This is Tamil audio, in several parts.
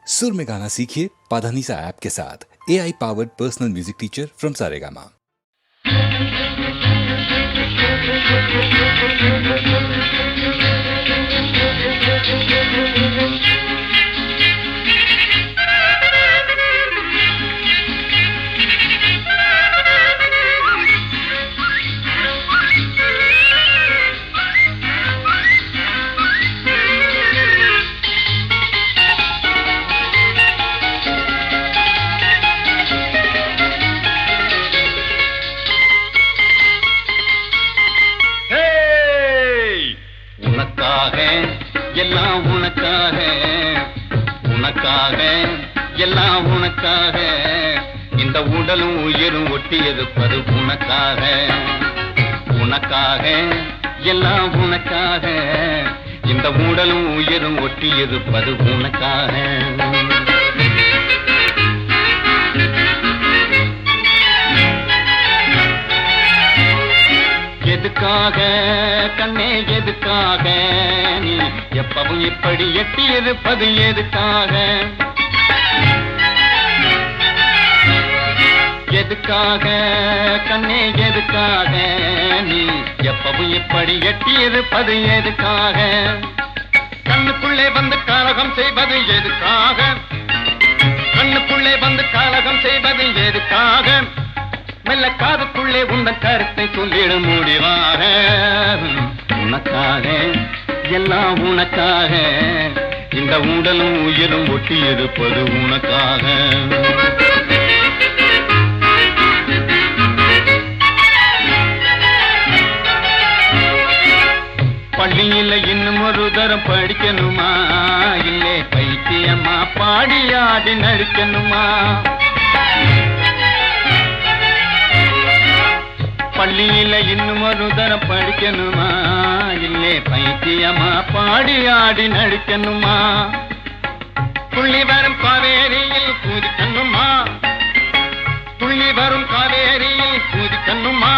सुर में गाना सीखिए पाधानीसा ऐप के साथ। AI powered personal music teacher from Saregama. எல்லாம் உனக்காக உனக்காக எல்லாம் உனக்காக இந்த உடலும் உயிரும் ஒட்டியதுப்பது உனக்காக உனக்காக எல்லாம் உனக்காக இந்த உடலும் உயிரும் ஒட்டியதுப்பது உனக்காக எதுக்காக கண்ணே எதுக்காக நீ எப்பவும் இப்படி எட்டி இருப்பது எதுக்காக எதுக்காக கண்ணே எதுக்காக நீ எப்பவும் இப்படி எட்டி இருப்பது எதுக்காக கண்ணுக்குள்ளே வந்து கலகம் செய்வது எதுக்காக கண்ணுக்குள்ளே வந்து கலகம் செய்வது எதுக்காக மெல்ல காதுக்குள்ளே உந்தன் கருத்தை சொல்லிடும் முடிவாக உனக்காக எல்லாம் உனக்காக இந்த உடலும் உயிரும் ஒட்டி இருப்பது உனக்காக பள்ளியில் இன்னும் ஒரு தரம் படிக்கணுமா இல்லை பைத்தியமா பாடி ஆடி நடிக்கணுமா பள்ளியில இன்னும் ஒரு தரம் படிக்கணுமா இல்லை பைத்தியமா பாடி ஆடி நடிக்கணுமா துள்ளி வரும் காவேரியில் குதிக்கணுமா துள்ளி வரும் காவேரியில் குதிக்கணுமா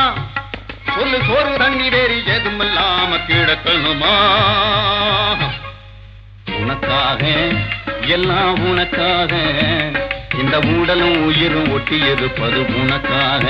சொல்லு சோறு தண்ணி வேறி எதுமில்லாம கிடக்கணுமா உனக்காக எல்லாம் உனக்காக இந்த உடலும் உயிரும் ஒட்டி இருப்பது உனக்காக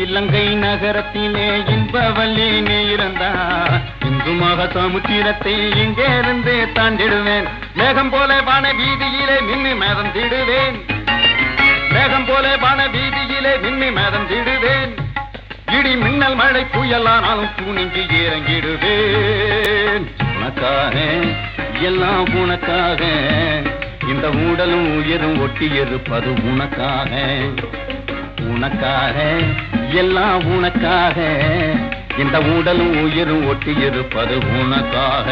இலங்கை நகரத்திலே இன்பவல்லி நீ இருந்தா இந்து மக சமுத்திரத்தை இங்கே இருந்து தாண்டிடுவேன் மேகம் போல வான வீதியிலே மின்னி மேதம் திடுவேன் மேகம் போல வான வீதியிலே மின்னி மேதம் திடுவேன் இடி மின்னல் மழை புயலானாலும் துணிஞ்சு இறங்கிடுவேன் உனக்காக எல்லாம் உனக்காக இந்த உடலும் உயிரும் ஒட்டி இருப்பது உனக்காக உனக்காக எல்லாம் உனக்காக இந்த உடலும் உயிரும் ஒட்டி இருப்பது உனக்காக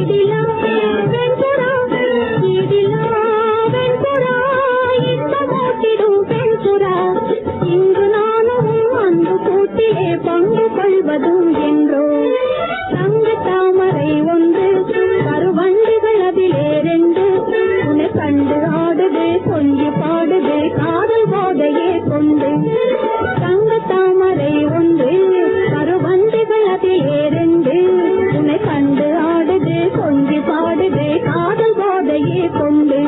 ஈடிலா வெண்புறா ஈடிலா வெண்புறா இன்பமூட்டிடும் பெண்புறா இங்கு நானும் அன்பு கூட்டிலே பங்கு கொள்வதும் என்றோ தங்க தாமரை ஒன்று கருவண்டுகள் அதிலே ரெண்டு உன்னை கண்டு ஆடுது கொஞ்சி பாடுது காதல் போதையே கொண்டு தங்க தாமரை ஒன்று கருவண்டுகள் அதிலே ரெண்டு உன்னை கண்டு ஆடுது கொஞ்சி பாடுது காதல் போதையே கொண்டு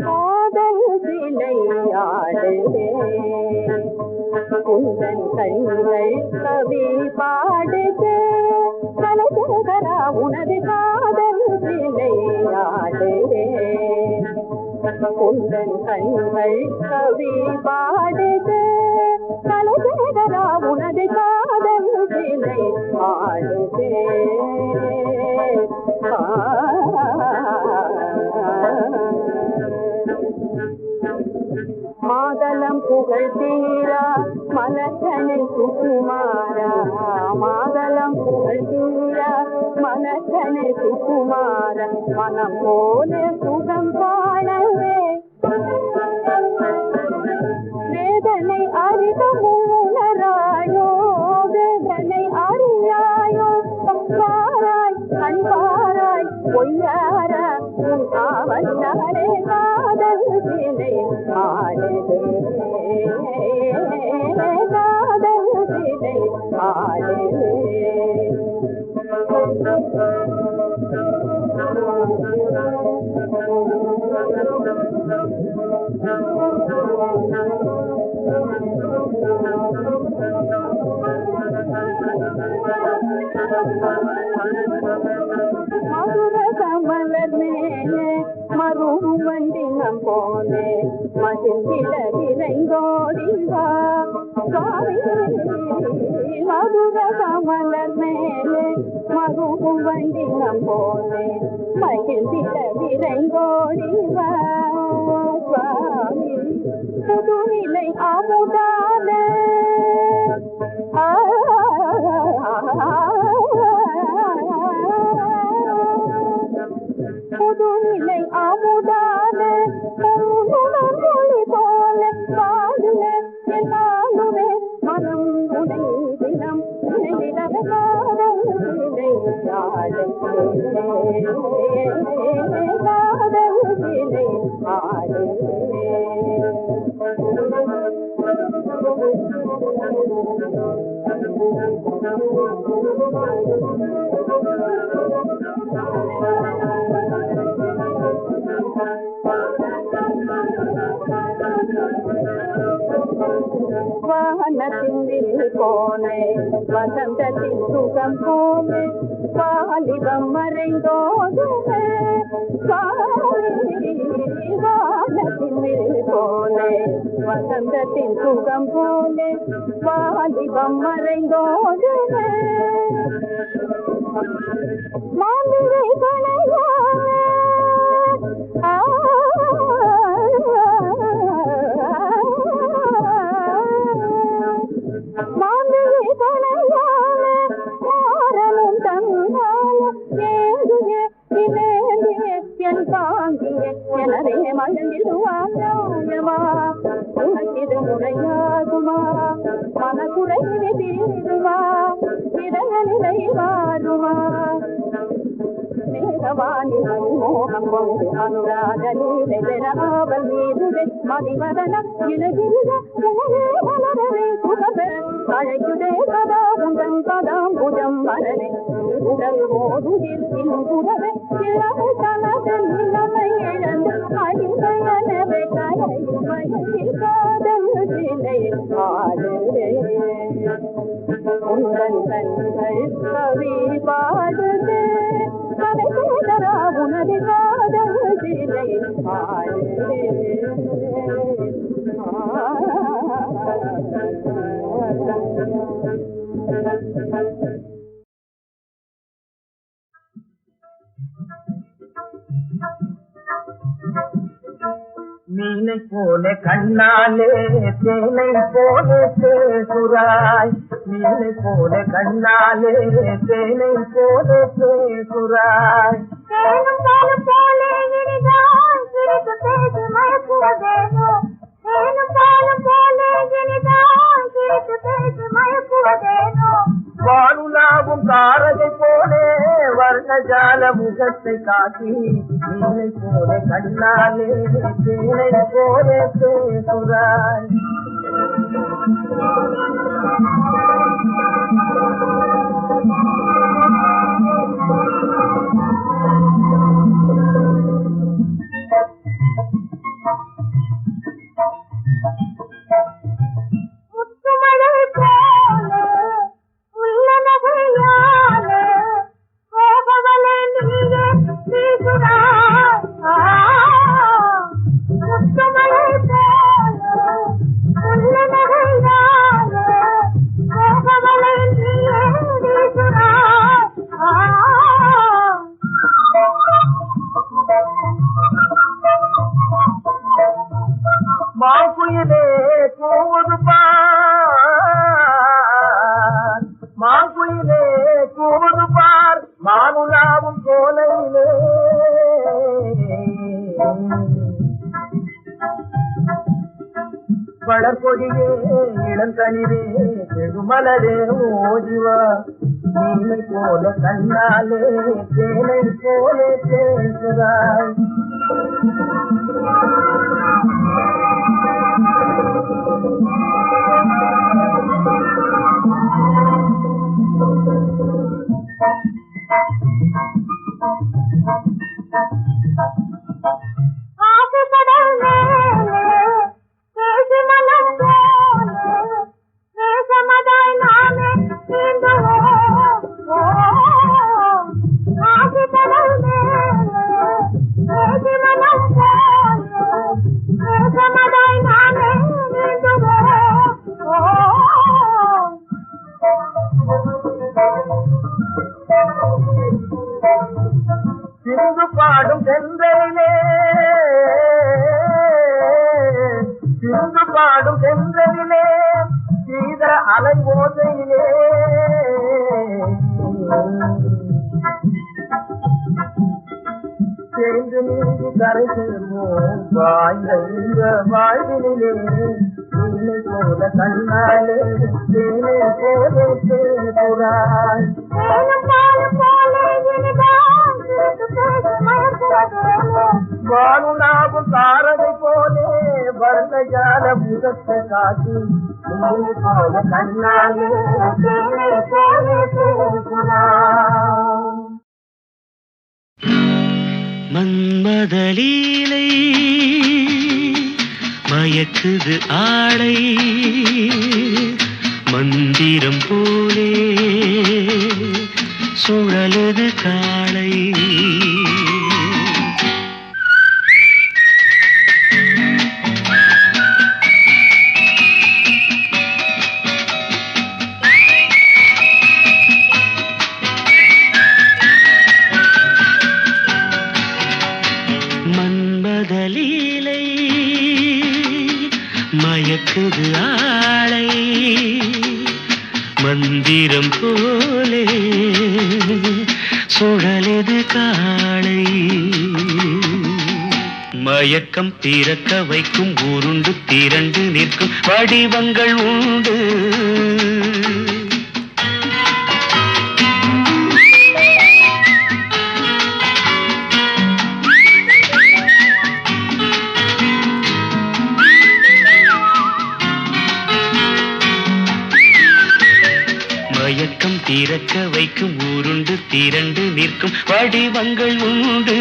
காதல் விளையாடுதே குந்தன் கண்கள் கவி பாடுதே கலசகரா உனது காதல் விளையாடுதே குந்தன் கண்கள் கவி பாடுதே கலசகரா உனது காதல் விளையாடுதே மாதளம் புகழ் தீரா மலர்கனை சுகுமாரா மாதளம் புகழ் தீரா மலர்கனை சுகுமாரா மனம் போல சுகம் காணவே வேதனை அறிதமுணராயோ வேதனை அறியாயோ பாராய் கண்பாராய் பொய்யார உன் ஆவலாரே காதல் விலை ஆடுதே காதல் விலை ஆடுதே மதுர கமலர் மேலே மரும் வண்டினம் போலே மகிழ்ந்திட விரைந்தோடிவா மதுர கமலர் மேலே மரும் வண்டினம் போலே மகிழ்ந்திட விரைந்தோடிவா சுவாமி புதுநிலை அமுதானே புதுநிலை அமுதானே மொழி போல பாடுவே எல்லாருமே மனம் உடை தினம் நிலவ காதல் விலை காதல் விலை ஆடுவே வானத்தின் போனே வசந்தத்தின் சுகம் போனே வாலிபம் மறைந்தோதுமே வானத்தின் போனே வசந்தத்தின் சுகம் போனே வாலிபம் மறைந்தோதுமே மாநிலை கணையாமே மாநிலை கணையாமே மாறனும் தந்தால ஏங்குவே இவேந்திய என் தாங்கிய எனவே மயங்கிடுவாயமா உனக்கிது முறையாகுமா மனக்குறையிலே தீருமா இதனிலை மாறுமா மேகவாணி மோகம் கொண்டு அனுராக நீலை பெறாவல் மீதுவே மதிவதன இலகிருக உணவே மலரவே சுகபெற அழைக்குதே சதா உந்தன் பதாம் புஜம் மரணே உடல் ஓடுதில் இன்புறவே இளமை தனது நிலைமை இழந்து அழிவையனவே கரையில் மயக்கில் காதல் சிலையில் ஆடுவே உந்தன் கண்கள் கவி பாடுதே கதை சேதரா உனது காதல் சிலையில் ஆடுவே மீனை போல கண்ணாலே தேனை போல பேசுறாய் மீனை போல கண்ணாலே தேனை போல பேசுறாய் தேனும் பாலும் போலே இனிதான் சிரித்து பேசி மயக்குவதேனோ தேனும் பாலும் போலே இனிதான் சிரித்து பேசி மயக்குவதேனோ வானுலாவும் தாரகை போலே வர்ணஜால முகத்தை காட்டி மீனை போல கண்ணாலே தேனை போல பேசுறாய் மாங்குயிலே கூவது பார் மாங்குயிலே கூவது பார் மானுலாவும் கோலையிலே வளர்கொடியே இளந்தனிரே செழுமலரே ஓடிவா மீனை போல கண்ணாலே தேனை போல பேசுறாய் சிந்து பாடும் சென்றையிலே சிந்து பாடும் சென்றையிலே சீத அலை ஓசையிலே சேர்ந்து நீங்கி கரை சேர்வோம் வாழ்ந்த இந்த வாழ்வினிலே மீனை போல கண்ணாலே தேனை போல பேசுறாய் வானுலாவும் தாரகை போலே வர்ணஜால முகத்தை காட்டி மீனை போல கண்ணாலே தேனை போல பேசுறாய் மன்மதலீலை மயக்குது ஆடை மந்திரம் போலே சுழலுது காளை மன்மதலீலை மயக்குது ஆளை மந்திரம் போலே சுழலது காளை மயக்கம் திறக்க வைக்கும் உருண்டு திரண்டு நிற்கும் வடிவங்கள் உண்டு மயக்கம் திறக்க வைக்கும் உருண்டு திரண்டு நிற்கும் வடிவங்கள் உண்டு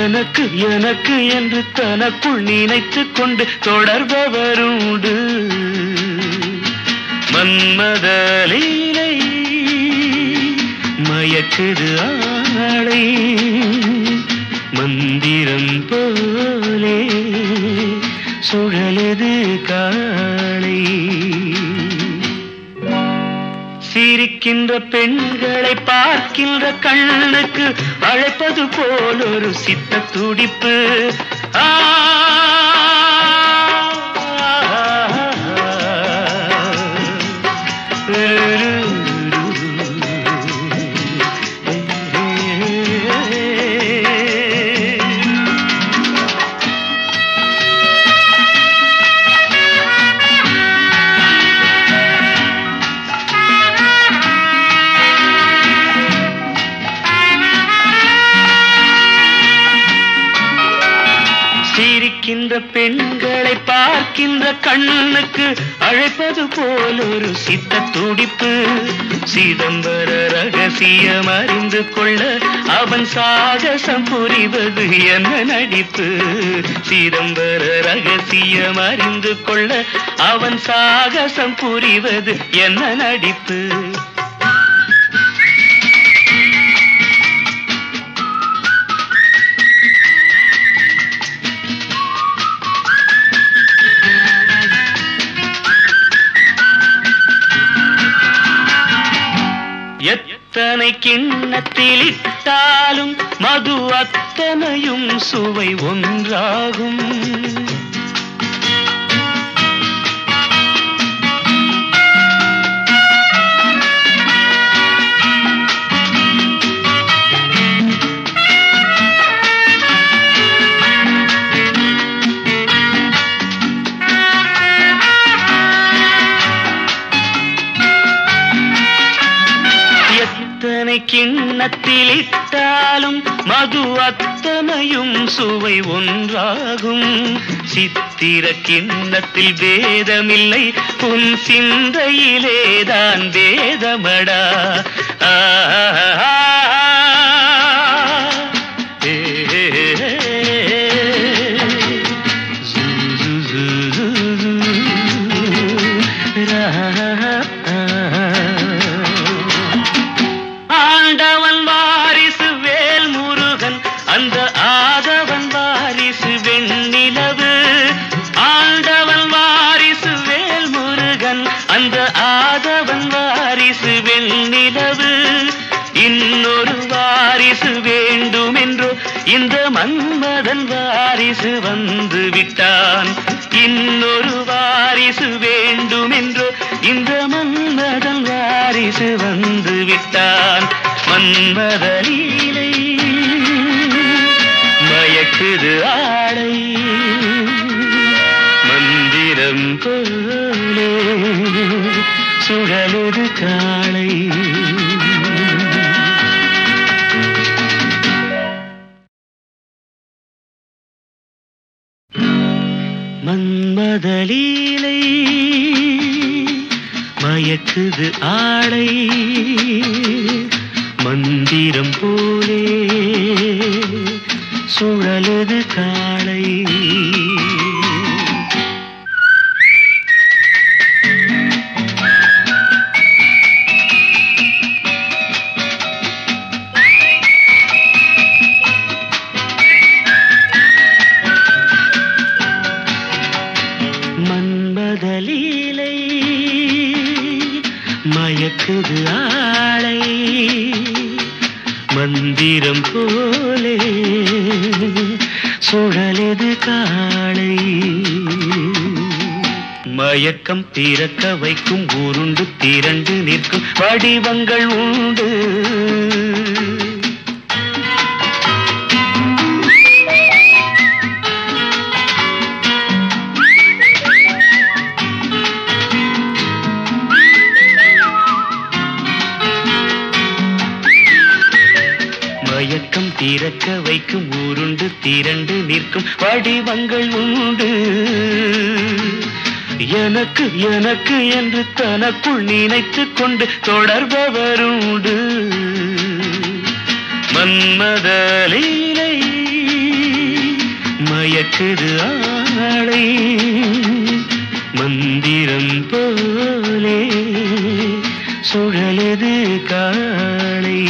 எனக்கு எனக்கு என்று தனக்குள் நினைத்துக் கொண்டு தொடர்பவருண்டு மன்மதலீலை மயக்குது ஆளை மந்திரம் போலே சுழலது காளை சிரிக்கின்ற பெண்களை பார்க்கின்ற கண்ணுக்கு அழைப்பது போல் ஒரு சித்த துடிப்பு ஆ சிரிக்கின்ற பெண்களை பார்க்கின்ற கண்ணுக்கு அழைப்பது போல் ஒரு சித்த துடிப்பு. சிதம்பர ரகசியம் அறிந்து கொள்ள அவன் சாகசம் புரிவது என்ன நடிப்பு. சிதம்பர ரகசியம் அறிந்து கொள்ள அவன் சாகசம் புரிவது என்ன நடிப்பு. எத்தனை கிண்ணத்தில் இட்டாலும் மது அத்தனையும் சுவை ஒன்றாகும். கிண்ணத்தில் இட்டாலும் மது அத்தனையும் சுவை ஒன்றாகும். சித்திர கிண்ணத்தில் வேதமில்லை உன் சிந்தையிலேதான் வேதமடா. ஆண்டவன் வாரிசு வேல் முருகன் அந்த ஆதவன் வாரிசு வெண்ணிலவு. ஆண்டவன் வாரிசு வேல் முருகன் அந்த ஆதவன் வாரிசு வெண்ணிலவு. இன்னொரு வாரிசு வேண்டுமென்றோ இந்த மன்மதன் வாரிசு வந்து விட்டான். இன்னொரு வாரிசு வேண்டுமென்றோ இந்த மன்மதன் வாரிசு வந்து விட்டான். மன்மத லீலை மயக்குது ஆடை மந்திரம் போலே சுழலுது காளை. மன்மத லீலை மயக்குது ஆடை மந்திரம் போலே சுழலுது காளை. மன்மத லீலை மயக்குது ஆளை மந்திரம் போலே சுழலுது காளை. மயக்கம் பிறக்க வைக்கும் உருண்டு திரண்டு நிற்கும் வடிவங்கள் உண்டு. மயக்கம் திறக்க வைக்கும் உருண்டு திரண்டு நிற்கும் வடிவங்கள் உண்டு. எனக்கு எனக்கு என்று தனக்குள் நினைத்துக் கொண்டு தொடர்பவருண்டு. மன்மத லீலை மயக்குது ஆளை மந்திரம் போலே சுழலுது காளை.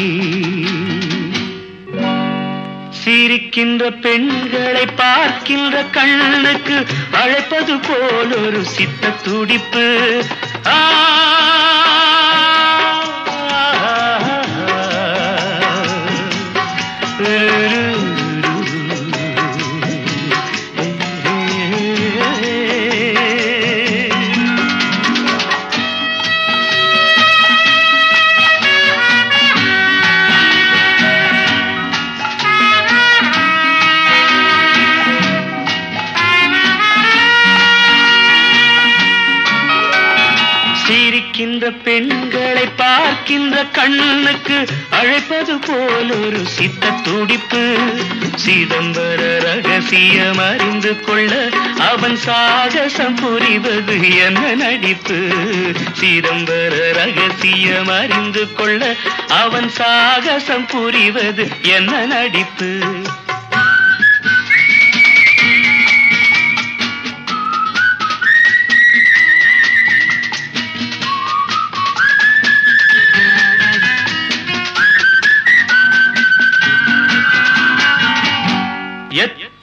சிரிக்கின்ற பெண்களை பார்க்கின்ற கண்ணுக்கு அழைப்பது போல் ஒரு சித்த துடிப்பு. சீரிக்கின்ற பெண்களை பார்க்கின்ற கண்ணுக்கு அழைப்பது போல் ஒரு சித்த துடிப்பு. சிதம்பர ரகசியம் அறிந்து கொள்ள அவன் சாகசம் புரிவது என்ன நடிப்பு. சிதம்பர ரகசியம் அறிந்து கொள்ள அவன் சாகசம் புரிவது என்ன நடிப்பு.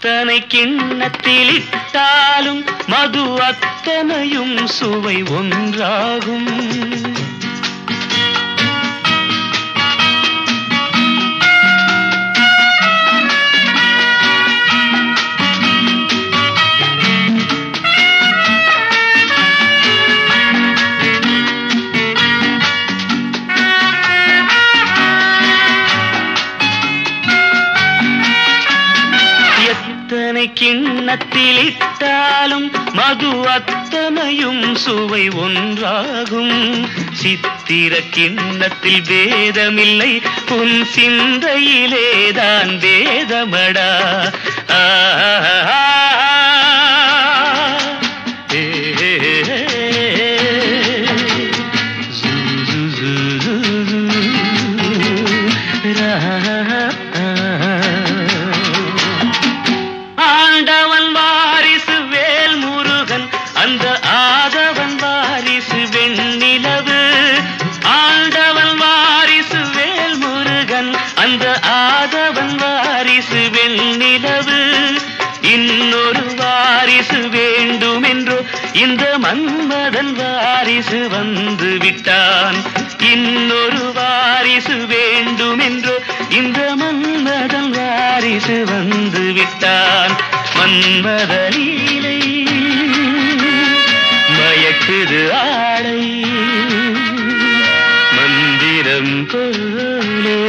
எத்தனை கிண்ணத்தில் இட்டாலும் மது அத்தனையும் சுவை ஒன்றாகும். கிண்ணத்தில் இட்டாலும் மது அத்தனையும் சுவை ஒன்றாகும். சித்திர கிண்ணத்தில் வேதமில்லை உன் சிந்தையிலேதான் வேதமடா. இன்னொரு வாரிசு வேண்டுமென்றோ இந்த மன்மதன் வாரிசு வந்து விட்டான். இன்னொரு வாரிசு வேண்டுமென்றோ இந்த மன்மதன் வாரிசு வந்து விட்டான். மன்மத லீலை மயக்குது ஆடை மந்திரம் போலே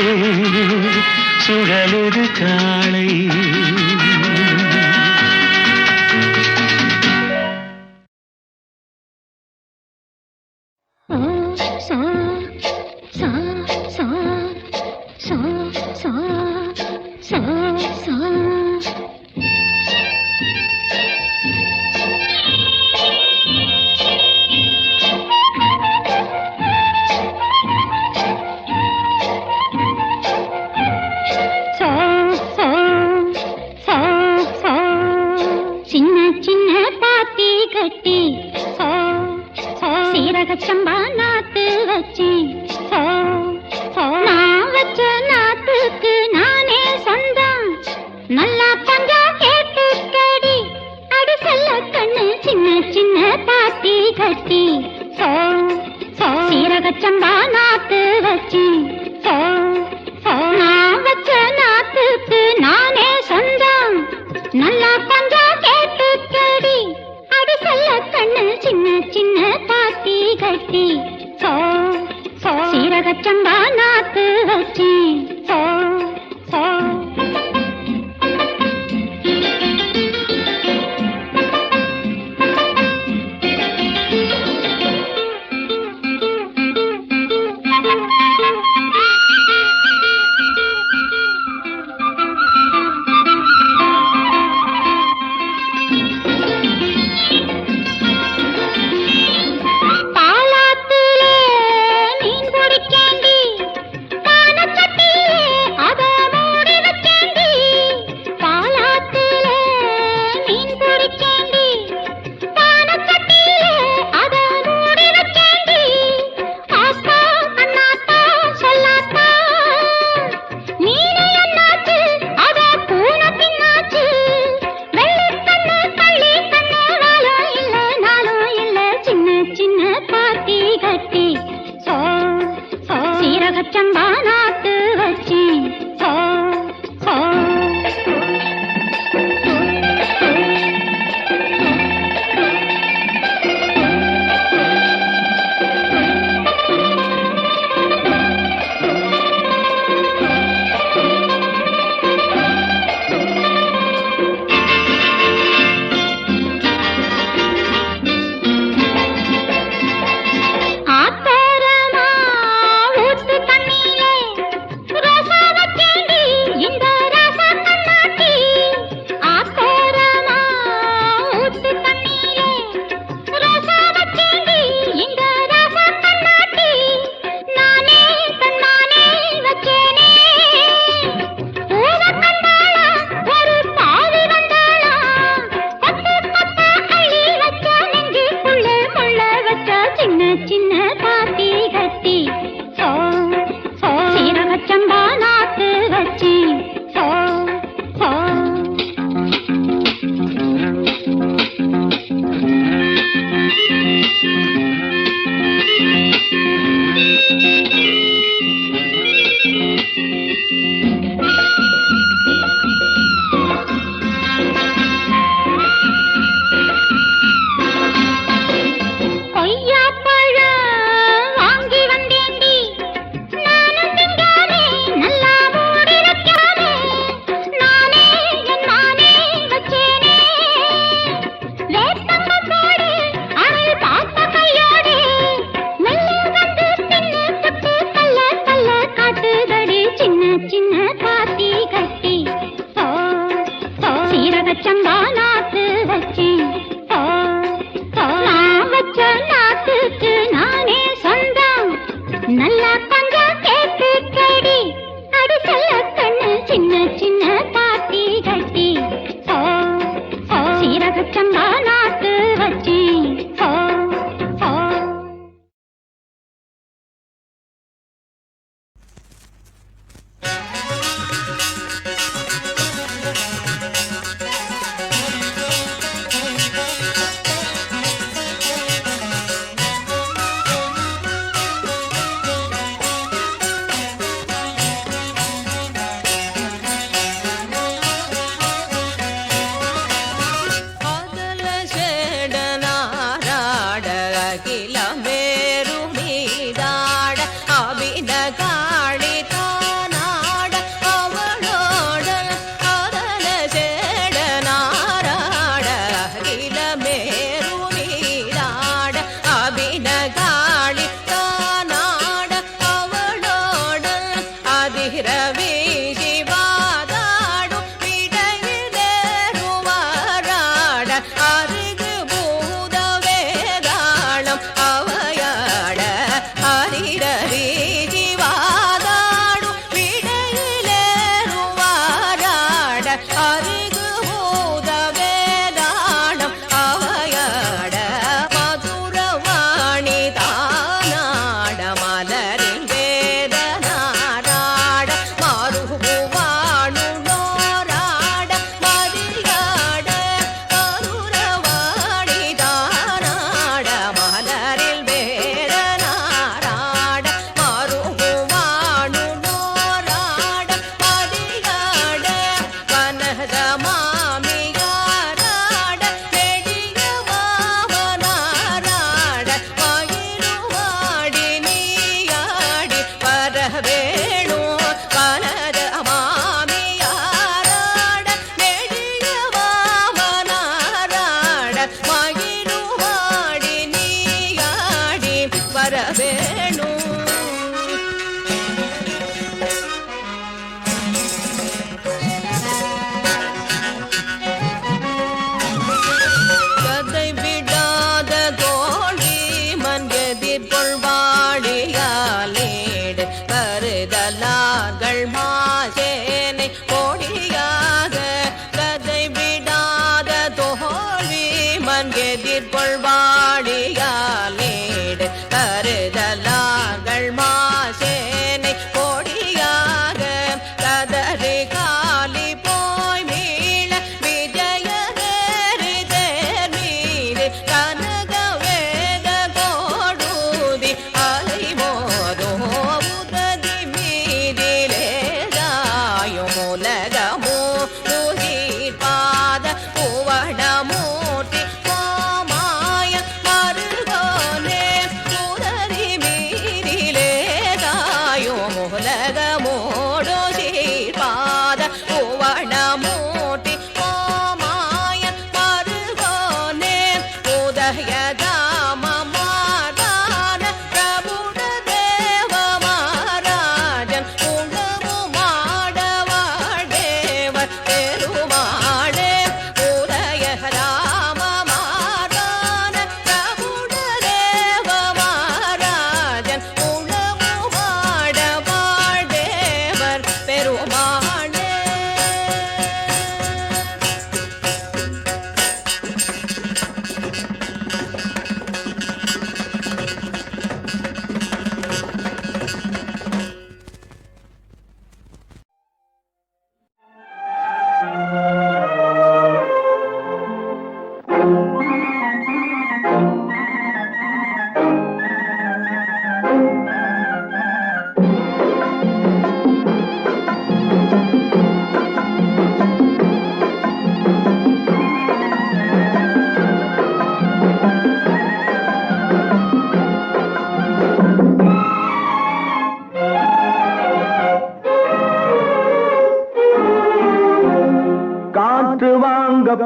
சுழலுது காளை. சீரகச்சம்பா நாத்து வச்சி நான் வச்ச நாத்துக்கு நானே சொந்தம். நல்லா பஞ்சா கேட்டுக்கடி அடி செல்ல கண்ணு சின்ன சின்ன பாத்தி கட்டி சீரகச்சம்பா நாத்து வச்சி நான் வச்ச நாத்துக்கு நானே சொந்தம். நல்லா பஞ்சா கேட்டுக்கடி அடி செல்ல கண்ணு சின்ன சின்ன பாத்தி கட்டி சீரகச்சம்பா நாத்து வச்சி சீரகச்சம்பா நாத்து வச்சேன் நான் வச்ச நாத்துக்கு நானே சொந்தம் நல்லா கொஞ்சம் கேட்டு கடி அடி சொல்ல கண்ணு சின்ன சின்ன பாத்தி கட்டி சீரகச்சம்பா நாத்து வச்சேன்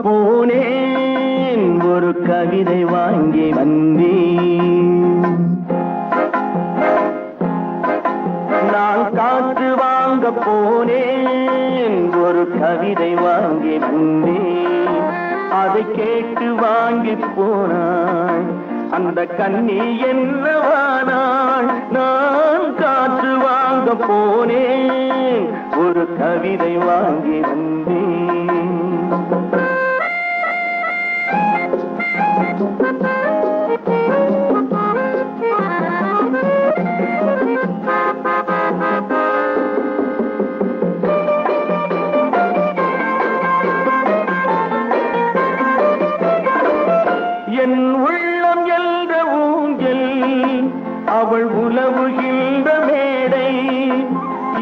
போனேன் ஒரு கவிதை வாங்கி வந்தேன். நான் காற்று வாங்க போனேன், ஒரு கவிதை வாங்கி வந்தேன். அதை கேட்டு வாங்கி போனாள் அந்த கண்ணி என்னவானாள். நான் காற்று வாங்க போனேன், ஒரு கவிதை வாங்கி வந்தேன். என் உள்ளம் என்ற ஊஞ்சல், அவள் உலவுகின்ற மேடை.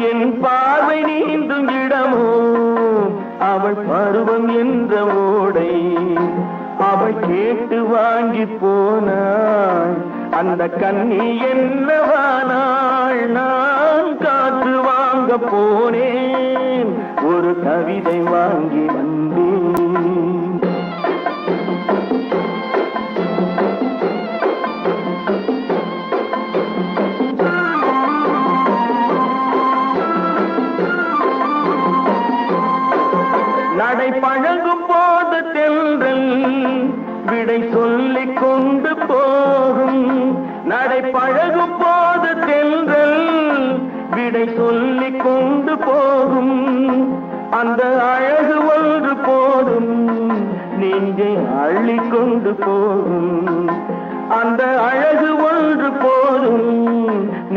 என் பார்வை நீந்தும் இடமோ, அவள் பருவம் என்ற ஓடை. அவள் கேட்டு வாங்கி போனாள் அந்த கண்ணி என்னவானாள். நான் காற்று வாங்க போனேன், ஒரு கவிதை வாங்கி வந்தேன். நடை பழகும் போது தென்றல் விடை சொல்லிக் கொண்டு போகும். நடை பழகும் போது தென்றல் விடை சொல்லிக் கொண்டு போகும். அந்த அழகு ஒன்று போதும், நெஞ்சை அள்ளிக் கொண்டு போகும். அந்த அழகு ஒன்று போதும்,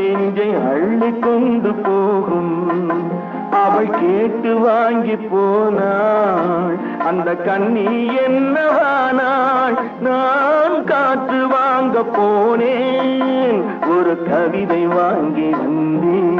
நெஞ்சை அள்ளிக் கொண்டு போகும். அவள் கேட்டு வாங்கி போனாள் அந்த கண்ணி என்னவானாள். நான் காற்று வாங்க போனேன், ஒரு கவிதை வாங்கி வந்தேன்.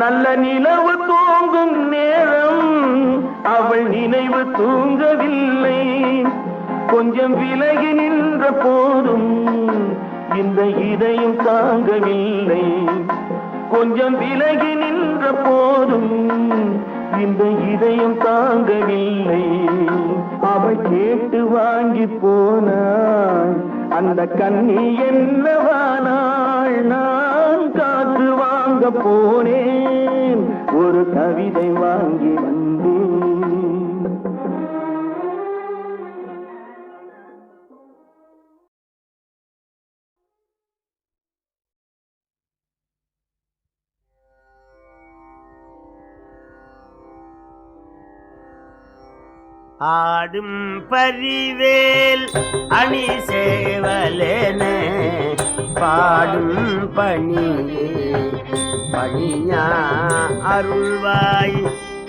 நல்ல நிலவு தூங்கும் நேரம் அவள் நினைவு தூங்கவில்லை. கொஞ்சம் விலகி நின்ற போதும் இந்த இதயம் தாங்கவில்லை. கொஞ்சம் விலகி நின்ற போதும் இந்த இதயம் தாங்கவில்லை. அவள் கேட்டு வாங்கி போனாள் அந்த கண்ணி என்னவானாள். நான் காற்று வாங்க போனேன், ஒரு கவிதை வாங்கி வந்தேன். ஆடும் பரிவேல் அணி சேவலேன பாடும் பணியே பணியா அருள்வாய்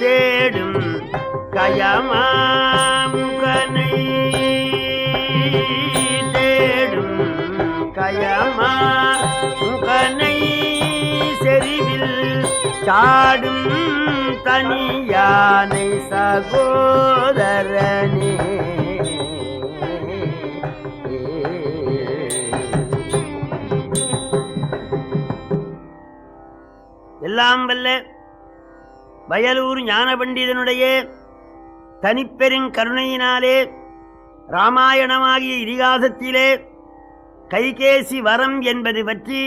தேடும் கயமாமுகனை தேடும் கயமாமுகனை செறிவில் சாடும் தனியானை சகோதரனே. எல்லாம் வல்ல வயலூர் ஞான பண்டிதனுடைய தனிப்பெருங் கருணையினாலே ராமாயணமாகிய இதிகாசத்திலே கைகேசி வரம் என்பது பற்றி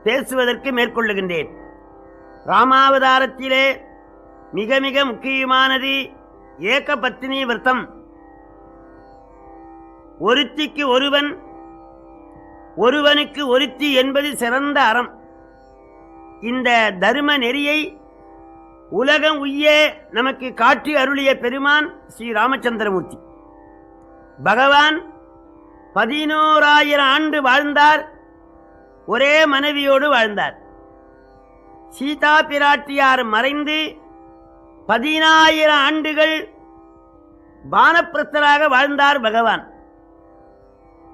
பேசுவதற்கு மேற்கொள்ளுகின்றேன். ராமாவதாரத்திலே மிக மிக முக்கியமானது ஏக பத்தினி விரதம். ஒருத்திக்கு ஒருவன், ஒருவனுக்கு ஒருத்தி என்பது சிறந்த அறம். இந்த தர்ம நெறியை உலகம் உய்ய நமக்கு காட்டி அருளிய பெருமான் ஸ்ரீ ராமச்சந்திரமூர்த்தி. பகவான் 11,000 ஆண்டு வாழ்ந்தார். ஒரே மனைவியோடு வாழ்ந்தார். சீதா பிராட்டியார் மறைந்து 10,000 ஆண்டுகள் வானப்பிரஸ்தராக வாழ்ந்தார் பகவான்.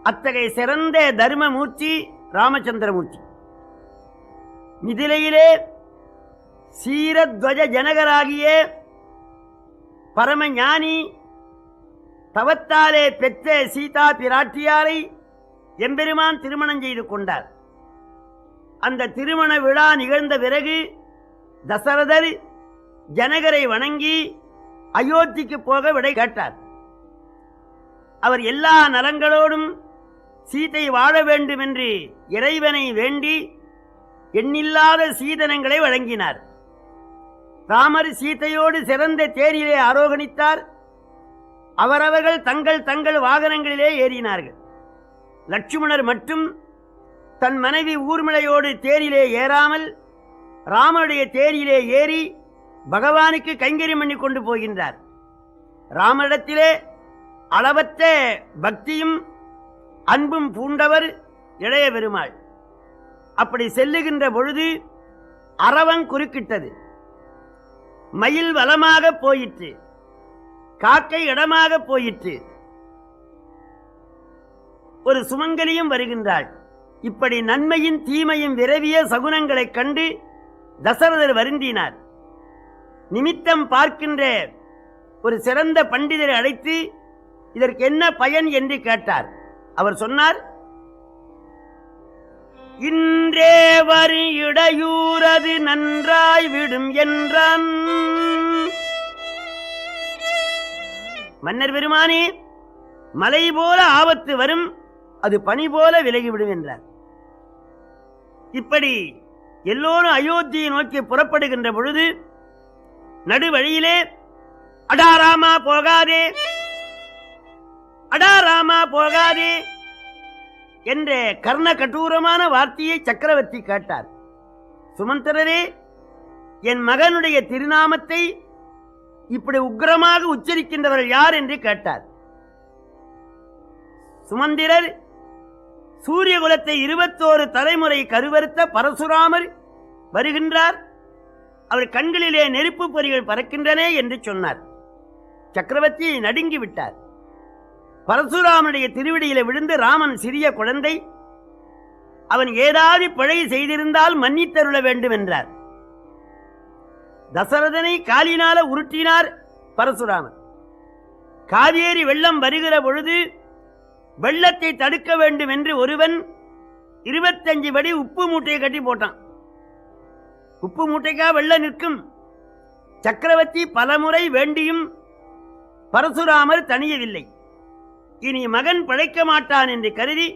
அத்தகைய சிறந்த தர்மமூர்த்தி ராமச்சந்திரமூர்த்தி. மிதிலையிலே சீரத்வஜ ஜனகராகிய பரமஞானி தவத்தாலே பெற்ற சீதா பிராட்டியாரை எம்பெருமான் திருமணம் செய்து கொண்டார். அந்த திருமண விழா நிகழ்ந்த பிறகு தசரதர் ஜனகரை வணங்கி அயோத்திக்கு போக விடை கேட்டார். அவர் எல்லா நலங்களோடும் சீதை வாழ வேண்டும் என்று இறைவனை வேண்டி எண்ணில்லாத சீதனங்களை வழங்கினார். ராமர் சீதையோடு சிறந்த தேரிலே ஆரோகணித்தார். அவரவர்கள் தங்கள் தங்கள் வாகனங்களிலே ஏறினார்கள். லட்சுமணர் மட்டும் தன் மனைவி ஊர்மிளையோடு தேரிலே ஏறாமல் ராமனுடைய தேரிலே ஏறி பகவானுக்கு கைங்கரியம் பண்ணி கொண்டு போகின்றார். ராமனிடத்திலே அளவற்ற பக்தியும் அன்பும் பூண்டவர் இளைய பெருமாள். அப்படி செல்லுகின்ற பொழுது அரவம் குறுக்கிட்டது. மயில் வலமாக போயிற்று, காக்கை இடமாக போயிற்று. ஒரு சுமங்கலியும் வருகின்றாள். இப்படி நன்மையும் தீமையும் விரவிய சகுனங்களைக் கண்டு தசரதர் வருந்தினார். நிமித்தம் பார்க்கின்ற ஒரு சிறந்த பண்டிதரை அழைத்து இதற்கு என்ன பயன் என்று கேட்டார். அவர் சொன்னார், இன்றே வரி இடையூறது நன்றாய் விடும் என்றான். மன்னர் பெருமானே, மலை போல ஆபத்து வரும், அது பனி போல விலகிவிடும் என்றார். இப்படி எல்லோரும் அயோத்தியை நோக்கி புறப்படுகின்ற பொழுது நடுவழியிலே அடாராமா போகாதே, அடாராமா போகாதே என்ற கர்ண கடூரமான வார்த்தையை சக்கரவர்த்தி கேட்டார். சுமந்திரரே, என் மகனுடைய திருநாமத்தை இப்படி உக்கிரமாக உச்சரிக்கின்றவர்கள் யார் என்று கேட்டார். சுமந்திரர் சூரிய குலத்தை 21 தலைமுறை கருவறுத்த பரசுராமர் வருகின்றார், அவர் கண்களிலே நெருப்பு பொறிகள் பறக்கின்றன என்று சொன்னார். சக்கரவர்த்தி நடுங்கி விட்டார். பரசுராமனுடைய திருவடியில விழுந்து ராமன் சிறிய குழந்தை, அவன் ஏதாவது பிழை செய்திருந்தால் மன்னித்தருள வேண்டும் என்றார். தசரதனை காலினால உருட்டினார் பரசுராமன். காவேரி வெள்ளம் வருகிற பொழுது வெள்ளத்தை தடுக்க வேண்டும் என்று ஒருவன் 25 படி உப்பு மூட்டையை கட்டி போட்டான். உப்பு மூட்டைக்கா வெள்ளம் நிற்கும்? சக்கரவர்த்தி பலமுறை வேண்டியும் பரசுராமர் தணியவில்லை. இனி மகன் பிழைக்க மாட்டான் என்று கருதி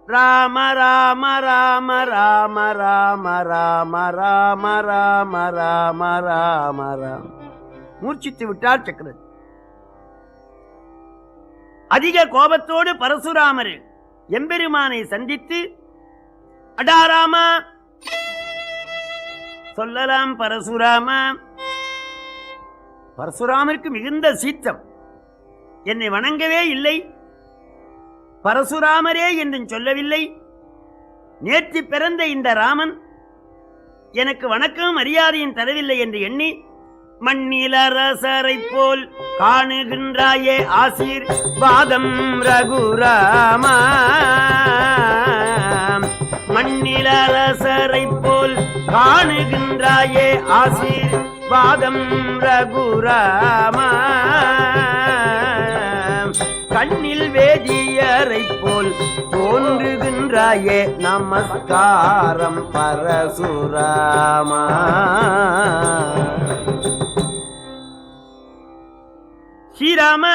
ராம ராம ராம ராம ராம ராம ராம ராம ராம ராம ராம மூர்ச்சித்து விட்டார் சக்கரவர்த்தி. அதிக கோபத்தோடு பரசுராமர் எம்பெருமானை சந்தித்து, அடாராமா சொல்லலாம் பரசுராமா. பரசுராமருக்கு மிகுந்த சீற்றம். என்னை வணங்கவே இல்லை, பரசுராமரே என்றும் சொல்லவில்லை. நேற்று பிறந்த இந்த ராமன் எனக்கு வணக்கம் மரியாதையும் தரவில்லை என்று எண்ணி, மண்ணிலரசரை போல் காணுகின்றாயே ஆசீர் வாதம் ரகுராமா. மண்ணிலரசரை போல் காணுகின்றாயே ஆசீர் வாதம் ரகுராமா. கண்ணில் வேதியரை போல் தோன்றுகின்றாயே நமஸ்காரம் பரசுராமா. ஸ்ரீராம,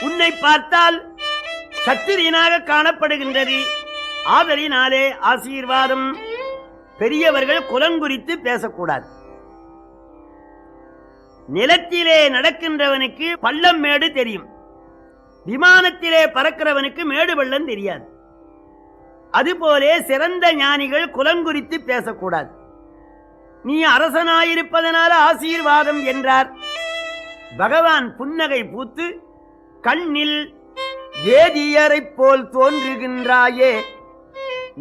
உன்னை பார்த்தால் சத்திரியனாக காணப்படுகின்றது. ஆதலினாலே ஆசீர்வாதம். பெரியவர்கள் குலங்குறித்து பேசக்கூடாது. நிலத்திலே நடக்கின்றவனுக்கு பள்ளம் மேடு தெரியும், விமானத்திலே பறக்கிறவனுக்கு மேடு பள்ளம் தெரியாது. அதுபோலே சிறந்த ஞானிகள் குலங்குறித்து பேசக்கூடாது. நீ அரசனாயிருப்பதனால ஆசீர்வாதம் என்றார். பகவான் புன்னகை பூத்து, கண்ணில் வேதியரை போல் தோன்றுகின்றாயே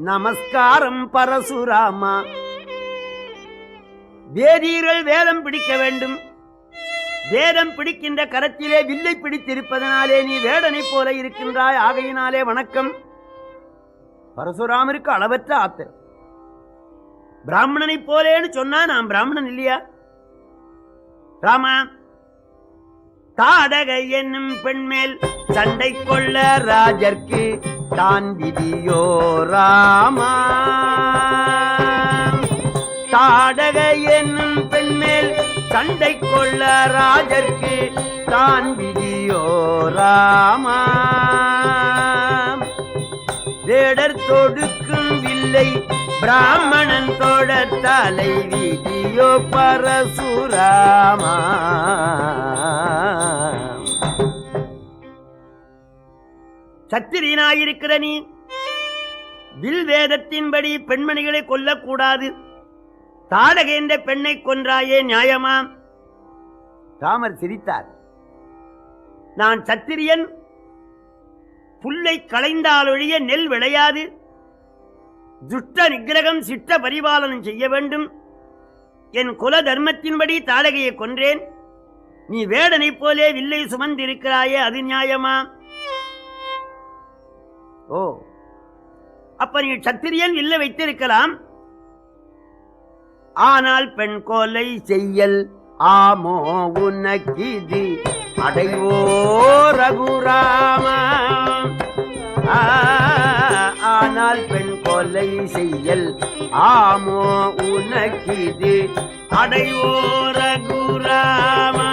நமஸ்காரம் பரசுராமா. வேதியர்கள் வேதம் பிடிக்க வேண்டும். வேதம் பிடிக்கின்ற கரத்திலே வில்லை பிடித்திருப்பதனாலே நீ வேடனை போல இருக்கின்றாய், ஆகையினாலே வணக்கம். பரசுராமருக்கு அளவற்ற ஆத்திரம். பிராமணனை போலேன்னு சொன்னா நான் பிராமணன் இல்லையா? ராமா, தாடகை என்னும் பெண்மேல் சண்டை கொள்ள ராஜர்க்கு தான் விதியோ ராமா. தாடக என்னும் பெண்மேல் சண்டை கொள்ள ராஜர்க்கு தான் விதியோ ராமா. வேடர் தொடுக்கும் வில்லை பிராமணன் தோட தலை விதியோ பரசுராமா. சத்திரியனாயிருக்கிற நீ வில் வேதத்தின்படி பெண்மணிகளை கொல்லக்கூடாது. தாடக என்ற பெண்ணை கொன்றாயே நியாயமா? ராமர் சிரித்தார். நான் சத்திரியன், புல்லை களைந்தாலொழிய நெல் விளையாது. துஷ்ட நிகிரகம் சிட்ட பரிபாலனம் செய்ய வேண்டும். என் குல தர்மத்தின்படி தாடகையை கொன்றேன். நீ வேடனை போலே வில்லை சுமந்திருக்கிறாயே, அது நியாயமா? ஓ, அப்ப நீ சத்திரியன் வில்லை வைத்திருக்கலாம், ஆனால் பெண் கொலை செய்யல் ஆமோ உனக்கிது அடைவோ ரகுராமா. ஆனால் பெண் கொலை செய்யல் ஆமோ உனக்கிது அடைவோ ரகுராமா.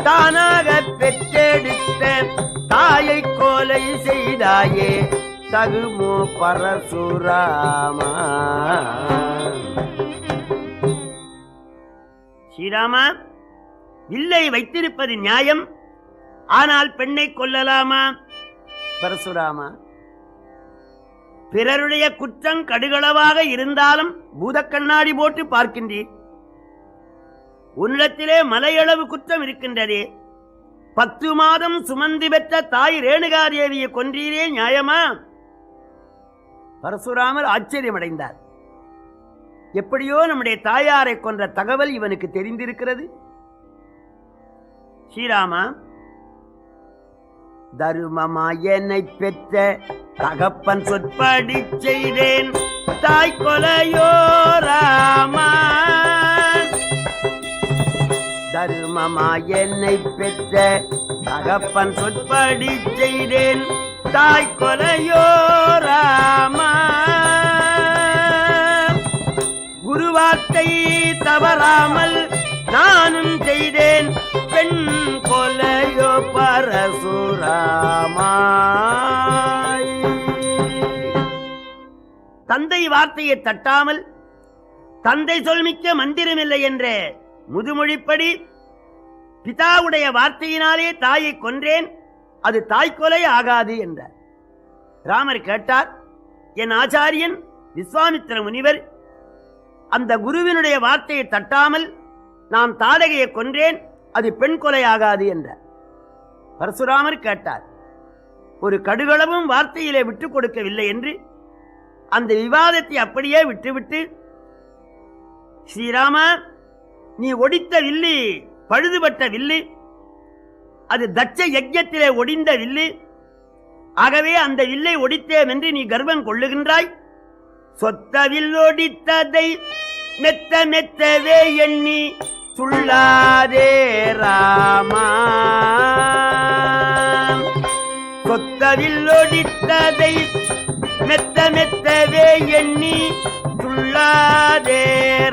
தானாக பெற்றெடுத்த தாயை கொலை செய்தாயே, தகுமோ பரசுராமா. ஸ்ரீராமா, வில்லை வைத்திருப்பது நியாயம், ஆனால் பெண்ணை கொல்லலாமா? பரசுராமா, பிறருடைய குற்றம் கடுகளவாக இருந்தாலும் பூத கண்ணாடி போட்டு பார்க்கின்றீர். உன்னிடத்திலே மலையளவு குற்றம் இருக்கின்றதே. 10 மாதம் சுமந்து பெற்ற தாய் ரேணுகாதேவியை கொன்றீரே, நியாயமா? பரசுராமர் ஆச்சரியமடைந்தார். எப்படியோ நம்முடைய தாயாரை கொன்ற தகவல் இவனுக்கு தெரிந்திருக்கிறது. ஸ்ரீராமா, தருமமாயனை பெற்ற தகப்பன் சொற்படி செய்தேன் தாய் கொலையோ ராமா. தருமமாயனை பெற்ற தகப்பன் சொற்படி செய்தேன் தாய் கொலையோ ராமா. குருவார்த்தை தவறாமல் நானும் செய்தேன் பெண் கொலையோ பரசுராமா. தந்தை வார்த்தையை தட்டாமல் தந்தை சொல்மிக்க மந்திரமில்லை என்ற முதுமொழிப்படி பிதாவுடைய வார்த்தையினாலே தாயை கொன்றேன், அது தாய்க்கொலை ஆகாது என்றார். ராமர் கேட்டார், என் ஆச்சாரியன் விஸ்வாமித்திர முனிவர் அந்த குருவினுடைய வார்த்தையை தட்டாமல் நான் தாடகையை கொன்றேன், அது பெண் கொலை ஆகாது என்றார். பரசுராமர் கேட்டார், ஒரு கடுகளவும் வார்த்தையிலே விட்டுக் கொடுக்கவில்லை என்று அந்த விவாதத்தை அப்படியே விட்டுவிட்டு, ஸ்ரீராமா, நீ ஒடித்த வில்லு பழுதுபட்ட வில்லு, அது தட்ச யஜ்ஞத்திலே ஒடிந்த வில்லு. ஆகவே அந்த வில்லை ஒடித்தேன் என்று நீ கர்வம் கொள்ளுகின்றாய். சொத்த வில்லொடித்ததை மெத்த மெத்தவே எண்ணி துள்ளாதே ராமா. சொத்த வில்லொடித்ததை மெத்த மெத்தவே எண்ணி துள்ளாதே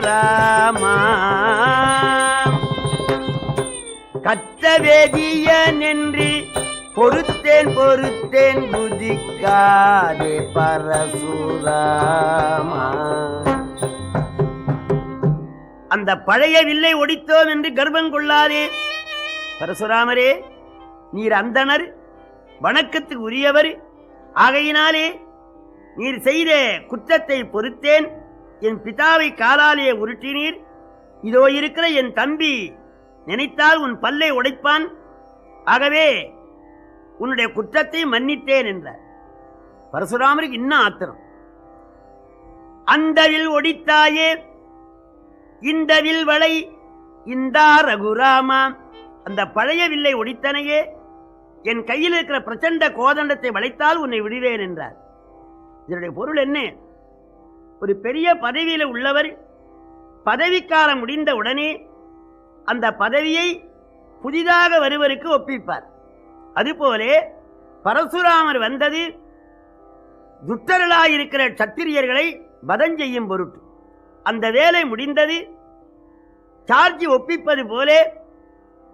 ராமா. கத்த வேதியன் என்று பொறுத்தேன் பொறுத்தேன் புதிக்காதே பரசுராமா. அந்த பழைய வில்லை ஒடித்தோம் என்று கர்வம் கொள்ளாதே. பரசுராமரே, நீர் அந்தனர், வணக்கத்துக்கு உரியவர். ஆகையினாலே நீர் செய்த குற்றத்தை பொறுத்தேன். என் பிதாவை காலாலே உருட்டினீர். இதோ இருக்கிற என் தம்பி நினைத்தால் உன் பல்லை உடைப்பான். ஆகவே உன்னுடைய குற்றத்தை மன்னித்தேன் என்றார். பரசுராமருக்கு இன்னும் ஆத்திரம். அந்த வில் ஒடித்தாயே, இந்த வில் வளை இந்தா ரகுராமா. அந்த பழைய வில்லை ஒடித்தனையே, என் கையில் இருக்கிற பிரச்சண்ட கோதண்டத்தை வளைத்தால் உன்னை விடுவேன் என்றார். இதனுடைய பொருள் என்ன? ஒரு பெரிய பதவியில் உள்ளவர் பதவிக்காலம் முடிந்த உடனே அந்த பதவியை புதிதாக வருவருக்கு ஒப்பிப்பார். அதுபோலே பரசுராமர் வந்தது துஷ்டர்களாயிருக்கிற சத்திரியர்களை வதம் செய்யும் பொருட்டு. அந்த வேலை முடிந்தது. சார்ஜ் ஒப்பிப்பது போலே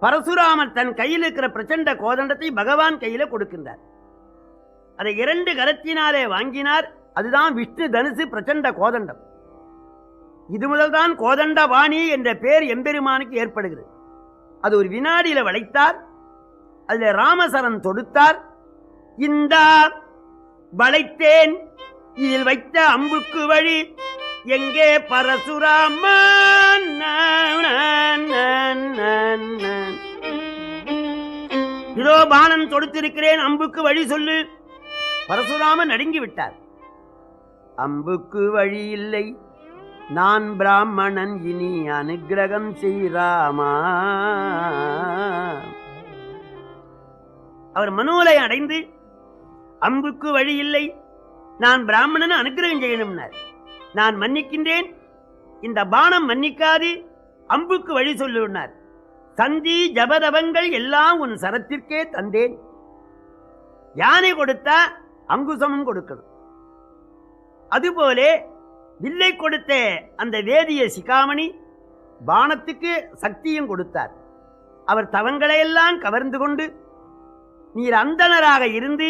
பரசுராமன் தன் கையில் இருக்கிற பிரச்சண்ட கோதண்டத்தை பகவான் கையில கொடுக்கின்றார். அதை 2 கரத்தினாலே வாங்கினார். அதுதான் விஷ்ணு தனுசு பிரச்சண்ட கோதண்டம். இது முதல்தான் கோதண்டவாணி என்ற பெயர் எம்பெருமானுக்கு ஏற்படுகிறது. அது ஒரு வினாடியில வளைத்தார். அதில் ராமசரன் தொடுத்தார். இந்த வளைத்தேன், இதில் வைத்த அம்புக்கு வழி எங்கே பரசுராமன்? இதோ பானம் தொடுத்திருக்கிறேன், அம்புக்கு வழி சொல்லு. பரசுராமன் நடுங்கி விட்டார். அம்புக்கு வழி இல்லை, நான் பிராமணன், இனி அனுக்கிரகம் செய்ராமா. அவர் மனோலயம் அடைந்து அம்புக்கு வழி இல்லை, நான் பிராமணன், அனுக்கிரகம் செய்யணும்னார். நான் மன்னிக்கின்றேன், இந்த பானம் மன்னிக்காது, அம்புக்கு வழி சொல்லுனார். சந்தி ஜபதபங்கள் எல்லாம் உன் சரத்திற்கே தந்தேன். யானை கொடுத்தா அங்குசமும் கொடுக்கணும். அதுபோலே வில்லை கொடுத்த அந்த வேதிய சிகாமணி பானத்துக்கு சக்தியும் கொடுத்தார். அவர் தவங்களையெல்லாம் கவர்ந்து கொண்டு நீர் அந்தணராக இருந்து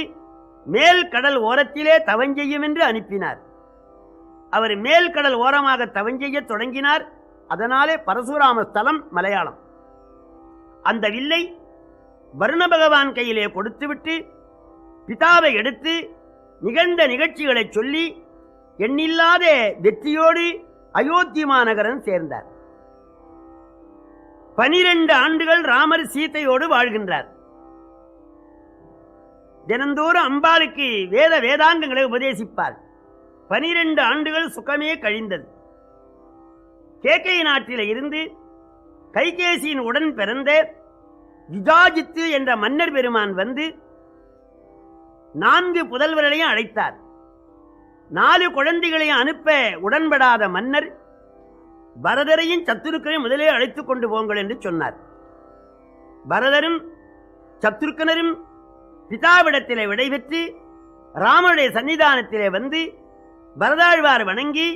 மேல் கடல் ஓரத்திலே தவஞ்செய்யும் என்று அனுப்பினார். அவர் மேல் கடல் ஓரமாக தவஞ்செய்ய தொடங்கினார். அதனாலே பரசுராம ஸ்தலம் மலையாளம். அந்த வில்லை வருண பகவான் கையிலே கொடுத்துவிட்டு பிதாவை எடுத்து நிகழ்ந்த நிகழ்ச்சிகளை சொல்லி எண்ணில்லாத வெற்றியோடு அயோத்தி மாநகரம் சேர்ந்தார். 12 ஆண்டுகள் ராமர் சீதையோடு வாழ்கின்றார். தினந்தோறும் அம்பாளுக்கு வேதாங்கங்களை உபதேசிப்பார். 12 ஆண்டுகள் சுகமே கழிந்தது. கேகை நாட்டில இருந்து கைகேசியின் உடன் பிறந்த யுஜாஜித்து என்ற மன்னர் பெருமான் வந்து 4 புதல்வர்களையும் அழைத்தார். 4 குழந்தைகளையும் அனுப்ப உடன்படாத மன்னர் பரதரையும் சத்துருக்கனையும் முதலே அழைத்துக் கொண்டு போங்கள் என்று சொன்னார். பரதரும் சத்துருக்கனரும் பிதாவிடத்திலே விடைபெற்று ராமனுடைய சன்னிதானத்திலே வந்து பரதாழ்வார் வணங்கி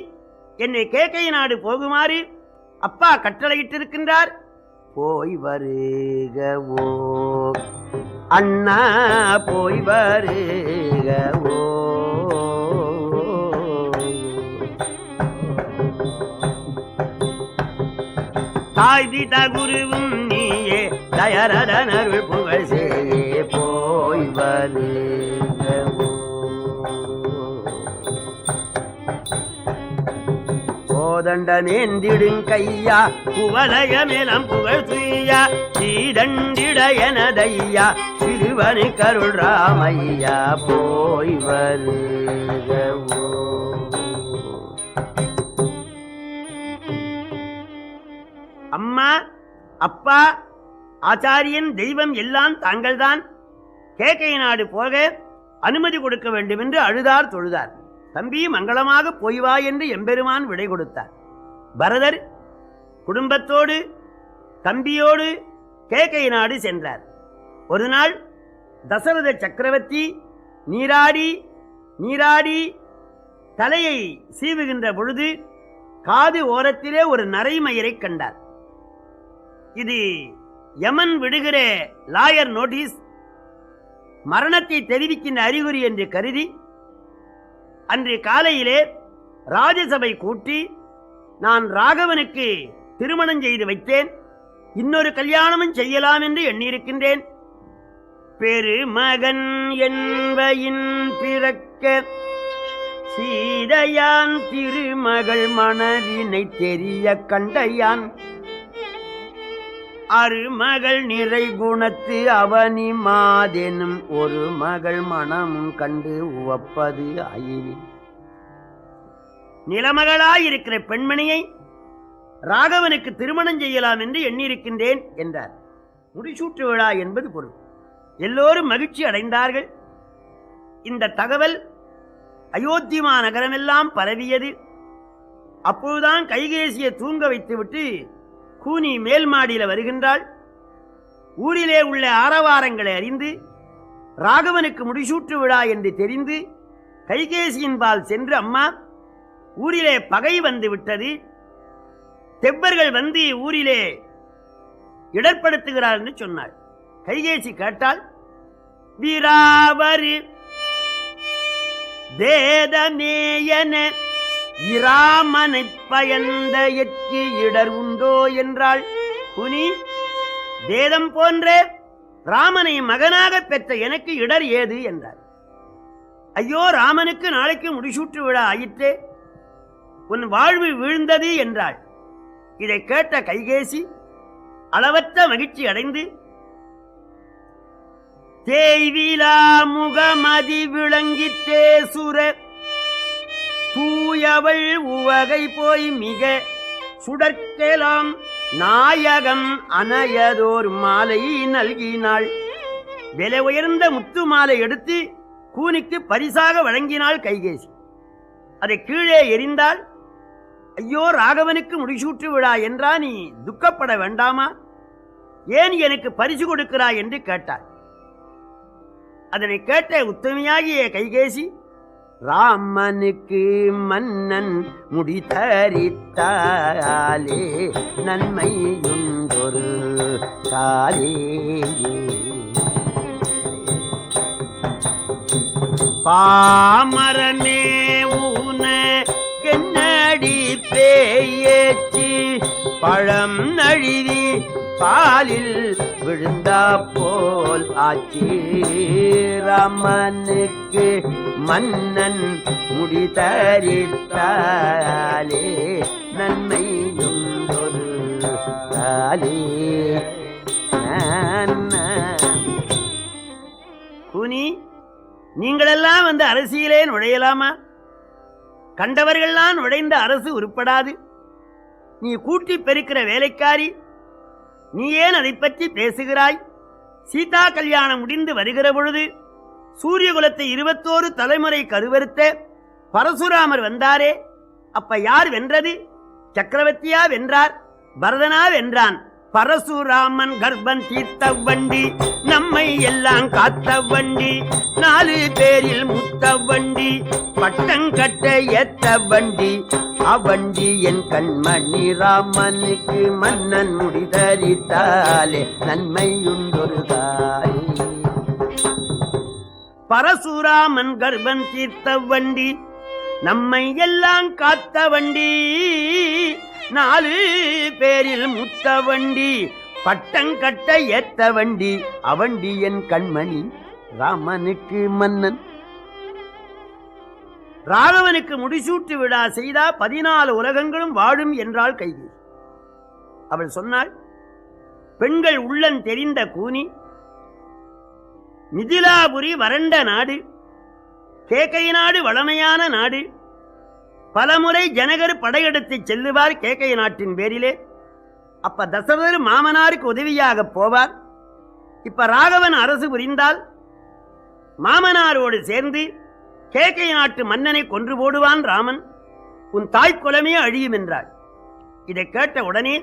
என்னை கேகை நாடு போகுமாறு அப்பா கட்டளையிட்டிருக்கின்றார், போய் வருகவோ அண்ணா, போய் வருகவோ. தாய் பிதா குருவும் நீயே, தயரதன் அருள் புகழ் செய்யே, போய் வருகவோ. கோதண்டமேந்திடுங் கையா, குவலயமேலம் புகழ் துய்யா, சீதண்டிட எனதையா, சிறுவனு கருள் ராமையா, போய் வருகவோ. அம்மா, அப்பா, ஆச்சாரியன், தெய்வம் எல்லாம் தாங்கள்தான். கேகை நாடு போக அனுமதி கொடுக்க வேண்டும் என்று அழுதார் தொழுதார். தம்பி மங்களமாக போய்வா என்று எம்பெருமான் விடை கொடுத்தார். பரதர் குடும்பத்தோடு தம்பியோடு கேகை நாடு சென்றார். ஒரு நாள் தசரத சக்கரவர்த்தி நீராடி நீராடி தலையை சீவுகின்ற பொழுது காது ஓரத்திலே ஒரு நரைமயிரை கண்டார். இது யமன் விடுகிற லாயர் நோட்டீஸ், மரணத்தை தெரிவிக்கின்ற அறிகுறி என்று கருதி அன்று காலையிலே ராஜசபை கூட்டி நான் ராகவனுக்கு திருமணம் செய்து வைத்தேன், இன்னொரு கல்யாணமும் செய்யலாம் என்று எண்ணியிருக்கின்றேன். பெருமகன் என்பயின் பிறக்க சீதையான் திருமகள் மணவினை தெரிய கண்டையான், அருமகள் நிறை குணத்து அவனி மாதெனும் ஒரு மகள் மனமும் கண்டு உவப்பது ஆயினி. நிலமகளாயிருக்கிற பெண்மணியை ராகவனுக்கு திருமணம் செய்யலாம் என்று எண்ணியிருக்கின்றேன் என்றார். முடிசூட்டு விழா என்பது பொருள். எல்லோரும் மகிழ்ச்சி அடைந்தார்கள். இந்த தகவல் அயோத்தி மாநகரமெல்லாம் பரவியது. அப்போதுதான் கைகேசியை தூங்க வைத்துவிட்டு கூனி மேல் மாடியில வருகின்றாள். ஊரிலே உள்ள ஆரவாரங்களை அறிந்து ராகவனுக்கு முடிசூட்டு விழா என்று தெரிந்து கைகேசியின் பால் சென்று, அம்மா ஊரிலே பகை வந்து விட்டது, தெப்பர்கள் வந்து ஊரிலே இடர்படுத்துகிறார் என்று சொன்னாள். கைகேசி கேட்டால், வீராவரு வேதமேயன இராமனை பயந்த எற்கு இடர் உண்டோ என்றாள். குனி, வேதம் போன்ற ராமனை மகனாக பெற்ற எனக்கு இடர் ஏது என்றார். ஐயோ, ராமனுக்கு நாளைக்கு முடிசூட்டு விழா ஆயிற்றே, உன் வாழ்வு வீழ்ந்தது என்றாள். இதை கேட்ட கைகேசி அளவற்ற மகிழ்ச்சி அடைந்து, தேய்விலா முகமதி விளங்கி தேசுர தூயவள் உவகை போய் மிக சுடற்கெலாம் நாயகம் அணையதோர் மாலை நல்கினாள். விலை உயர்ந்த முத்து மாலை எடுத்து கூனிக்கு பரிசாக வழங்கினாள் கைகேசி. அதை கீழே எறிந்தாள். ஐயோ, ராகவனுக்கு முடிசூட்டு விழா என்றா, நீ துக்கப்பட வேண்டாமா? ஏன் எனக்கு பரிசு கொடுக்கிறாய் என்று கேட்டாள். அதனை கேட்ட உத்தமையாகிய கைகேசி, ராமனுக்கு மன்னன் முடித்தரித்தாலே நன்மையுண்டொரு காலே, பாமரனே ஊன கென்னடி பேயேச்சி பழம் நழுவி பாலில் விழுந்தா போல் ஆச்சி, ராமனுக்கு மன்னன் முடிதரித்தாலே நன்மையுண்டொரு காலே. குனி, நீங்களெல்லாம் வந்து அரசியலே நுழையலாமா? கண்டவர்கள்லாம் நுழைந்த அரசு உருப்படாது. நீ கூட்டி பெருக்கிற வேலைக்காரி, நீ ஏன் அதை பற்றி பேசுகிறாய்? சீதா கல்யாணம் முடிந்து வருகிற பொழுது சூரியகுலத்தை 21 தலைமுறை கருவறுத்த பரசுராமர் வந்தாரே, அப்ப யார் வென்றது? சக்கரவர்த்தியா வென்றார்? பரதனா வென்றான்? பரசுராமன் கர்ப்பம் தீர்த்த வண்டி, நம்மை எல்லாம் காத்த வண்டி, 4 பேரில் முத்த வண்டி, பட்டங்கட்ட ஏத்த வண்டி, அவண்டி என் கண்மணி, ராமனுக்கு மன்னன் முடிதரித்தாலே நன்மையுண்டொரு காலே. பரசுராமன் கர்ப்பம் தீர்த்த வண்டி, நம்மை எல்லாம் காத்த வண்டி, 4 பேரில் முத்த வண்டி, பட்டங்கட்ட ஏத்த வண்டி, அவண்டி என் கண்மணி, ராமனுக்கு மன்னன். ராகவனுக்கு முடிசூட்டு விழா செய்தா 14 உலகங்களும் வாழும் என்றாள் கைகேசி. அவள் சொன்னாள், பெண்கள் உள்ளம் தெரிந்த கூனி, மிதிலாபுரி வறண்ட நாடு, கேகை நாடு வளமையான நாடு, பலமுறை ஜனகர் படையெடுத்து செல்லுவார் கேகை நாட்டின் பேரிலே. அப்ப தசரதர் மாமனாருக்கு உதவியாக போவார். இப்ப ராகவன் அரசு புரிந்தால் மாமனாரோடு சேர்ந்து கேகை நாட்டு மன்னனை கொன்று போடுவான் ராமன், உன் தாய்க்குலமே அழியும் என்றாள். இதை கேட்ட உடனே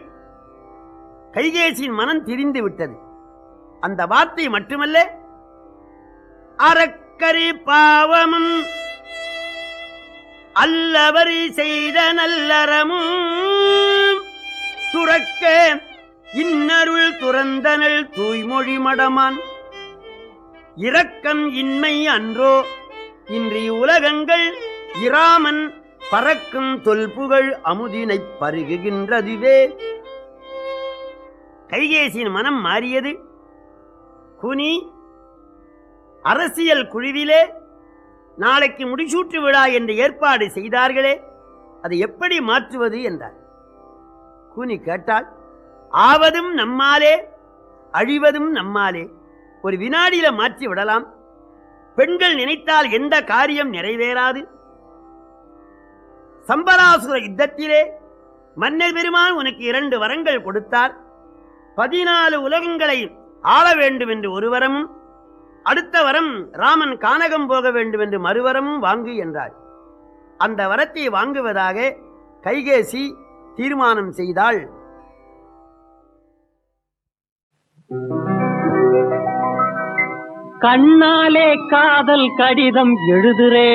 கைகேசியின் மனம் திரிந்து விட்டது. அந்த வார்த்தை மட்டுமல்ல, அரக்கரி பாவமும் அல்லவர் செய்த நல்லறமும் துறக்க இன்னருள் துறந்தனள் தூய்மொழி மடமான், இரக்கம் இன்மை அன்றோ இன்றி உலகங்கள் இராமன் பறக்கும் தொல்புகழ் அமுதினை பருகுகின்றதுவே. கைகேசியின் மனம் மாறியது. குனி, அரசியல் குழுவிலே நாளைக்கு முடிசூட்டு விழா என்று ஏற்பாடு செய்தார்களே, அதை எப்படி மாற்றுவது என்றார். கூனி கேட்டால், ஆவதும் நம்மாலே அழிவதும் நம்மாலே, ஒரு வினாடியில மாற்றி விடலாம். பெண்கள் நினைத்தால் எந்த காரியம் நிறைவேறாது. சம்பராசுர யுத்தத்திலே மன்னர் பெருமான் உனக்கு 2 வரங்கள் கொடுத்தார். 14 உலகங்களை ஆள வேண்டும் என்று ஒரு வரமும், அடுத்த வரம் ராமன் கானகம் போக வேண்டும் என்று மறுவரமும் வாங்கு என்றாள். அந்த வரத்தை வாங்குவதாக கைகேசி தீர்மானம் செய்தாள். கண்ணாலே காதல் கடிதம் எழுதுறே,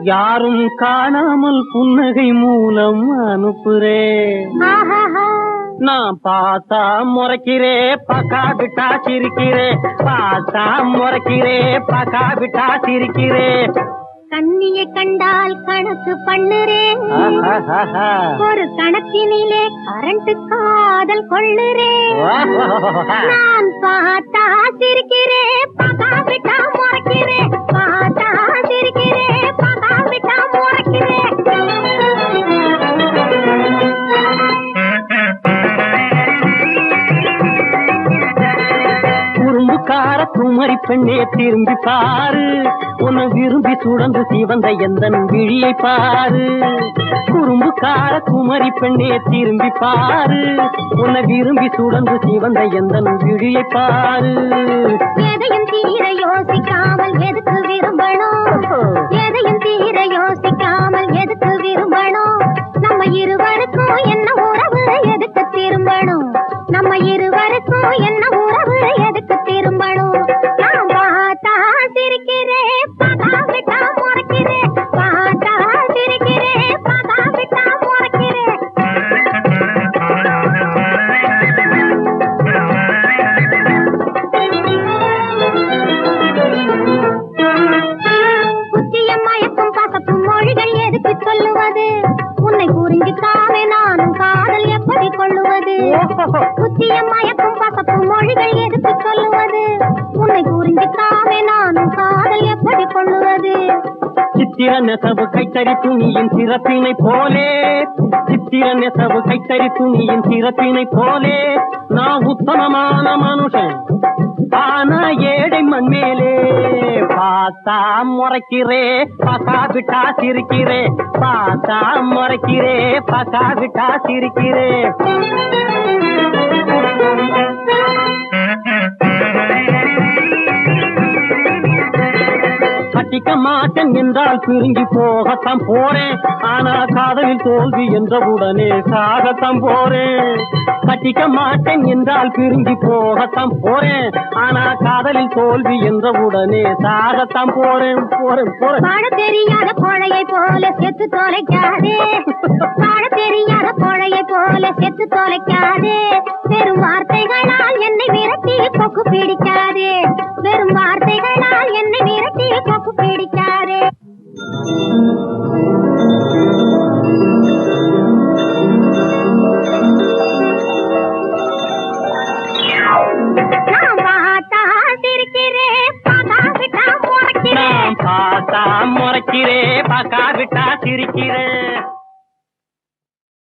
யாரும் காணாமல் புன்னகை மூலம் அனுப்புறேன். நான் பார்த்தா முறைக்கிறே பக்கா விட்டா சிரிக்கிறே, பார்த்தா முறைக்கிறே பக்கா விட்டா சிரிக்கிறே. கண்ணியை கண்டால் கணக்கு பண்ணுறேன், ஒரு கணக்கினிலே கரண்ட் காதல் கொள்ளுறேன். நான் பார்த்தா சிரிக்கிறேன் பக்கா விட்டா முறைக்கிறேன், பார்த்தா சிரிக்கிறேன் பக்கா விட்டா முறைக்கிறேன். குறும்புக்கார குமரி பெண்ணே திரும்பி பாரு, உன்னை விரும்பி சுடந்து சிவந்த எந்தன் விழியை பாரு. குறும்புக்கார குமரி பெண்ணே திரும்பி பாரு, உன்னை விரும்பி சுடந்து சிவந்த எந்தன் விழியை பாரு. எதையும் தீர யோசிக்காமல் எதுக்கு விரும்பணும், எதையும் தீர யோசிக்காமல் எதுக்கு விரும்பணும். நம்ம இருவருக்கும் என்ன உறவு எதுக்கு திரும்பணும், நம்ம இருவருக்கும் என்ன உறவு எதுக்கு திரும்பணும். நான் பார்த்தா சிரிக்கிறேன் பகா விட்டா முறைக்கிறேன், பார்த்தா சிரிக்கிறேன் பகா விட்டா முறைக்கிறேன். புத்திய மயக்கும் பசப்பும் மொழிகள் எதுக்கு சொல்லுவது, உன்னை புரிஞ்சுக்காமே நானும் காதல் எப்படி கொள்ளுவது. புத்திய மயக்கும் பசப்பும் மொழிகள் எதுக்கு சொல்லுவது, உன்னை புரிஞ்சுக்காமே நானும் காதல் எப்படி கொள்ளுவது. சித்திர நெசவு கைத்தறி துணியின் சிறப்பினை போலே, சித்திர நெசவு கைத்தறி துணியின் சிறப்பினை போலே. நான் உத்தமமான மனுஷன் ஆனா ஏழை மண் மேலே. பார்த்தா முறைக்கிறே பக்கா விட்டா சிரிக்கிறே, பார்த்தா முறைக்கிறே பக்கா விட்டா சிரிக்கிறே. கட்டிக்க மாட்டேன் என்றால் பிரிஞ்சு போகத்தான் போறேன், ஆனா காதலில் தோல்வி என்றவுடனே சாகத்தான் போறேன். கட்டிக்க மாட்டேன் என்றால் பிரிஞ்சு போகத்தான் போறேன், ஆனா காதலில் தோல்வி என்றவுடனே சாகத்தான் போறேன் போறேன் போறேன். பாட தெரியாத கோழையை போல செத்து தொலைக்காதே, பாட தெரியாத கோழையை போல செத்து தொலைக்காதே. வெறும் வார்த்தைகளால் என்னை விரட்டி கொக்கு பிடிக்காதே, வெறும் வார்த்தைகளால் என்னை விரட்டி கொக்கு பிடிக்காதே. நான் பார்த்தா சிரிக்கிறேன் பகா விட்டா முறைக்கிறேன், பார்த்தா முறைக்கிறே பக்கா விட்டா சிரிக்கிறே.